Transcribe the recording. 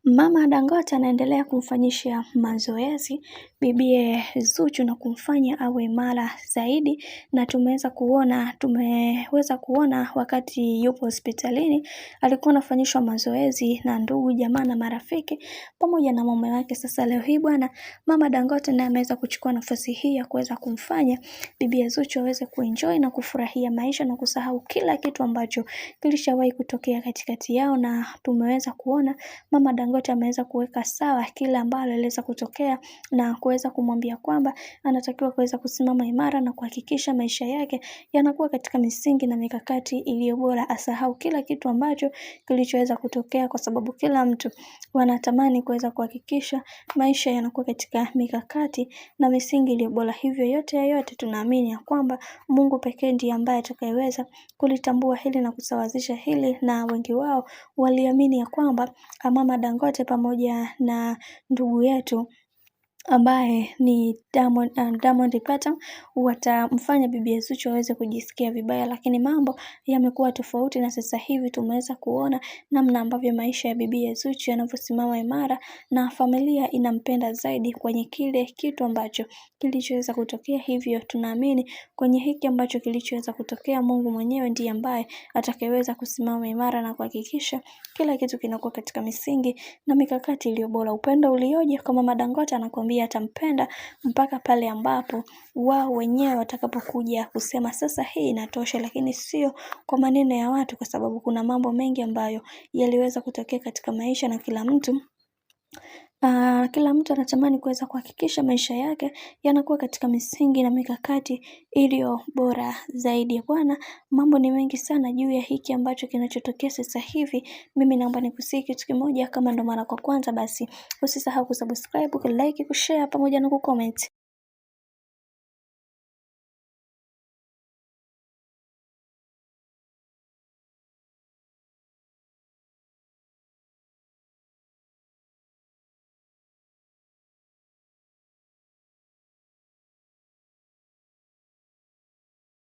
Mama Dangote anaendelea kumfanyisha mazoezi bibie Zuchu na kumfanya awe imara zaidi, na tumeweza kuona wakati yupo hospitalini alikuwa anafanyishwa mazoezi na ndugu jamaa na marafiki pamoja na mume wake. Sasa leo hii bwana, Mama Dangote naye ameweza kuchukua nafasi hii ya kuweza kumfanya bibie Zuchu aweze kuenjoy na kufurahia maisha na kusahau kila kitu ambacho kilishawahi kutokea katikati yao, na tumeweza kuona Mama Dangote ameweza kuweka sawa kila ambalo iliweza kutokea na kuweza kumwambia kwamba anatakiwa kuweza kusimama imara na kuhakikisha maisha yake yanakuwa katika misingi na mikakati iliyo bora, asahau kila kitu ambacho kilichoweza kutokea, kwa sababu kila mtu wanatamani kuweza kuhakikisha maisha yanakuwa katika mikakati na misingi iliyo bora. Hivyo yote tunaamini ya kwamba Mungu pekee ndiye ambaye atakayeweza kulitambua hili na kusawazisha hili, na wengi wao waliamini ya kwamba Mama Dangote pamoja na ndugu yetu ambaye ni Diamond Platnumz watamfanya bibi Zuchu aweze kujisikia vibaya, lakini mambo yamekuwa tofauti, na sasa hivi tumeweza kuona namna ambavyo maisha ya bibi Zuchu yanavyosimama imara na familia inampenda zaidi kwenye kile kitu ambacho kilichoweza kutokea. Hivyo tunaamini kwenye hiki ambacho kilichoweza kutokea, Mungu mwenyewe ndiye ambaye atakayeweza kusimama imara na kuhakikisha kila kitu kinakuwa katika misingi na mikakati iliyo bora. Upendo ulioje kwa Mama Dangote, anakuambia atampenda mpaka pale ambapo wao wenyewe watakapokuja kusema sasa hii inatosha, lakini sio kwa maneno ya watu, kwa sababu kuna mambo mengi ambayo yaliweza kutokea katika maisha, na kila mtu anatamani kuweza kuhakikisha maisha yake yanakuwa katika misingi na mikakati iliyo bora zaidi. Bwana, mambo ni mengi sana juu ya hiki ambacho kinachotokea sasa hivi. Mimi naomba nikusihi kitu kimoja, kama ndo mara kwa kwanza, basi usisahau kusubscribe, kulike, kushare pamoja na kucomment.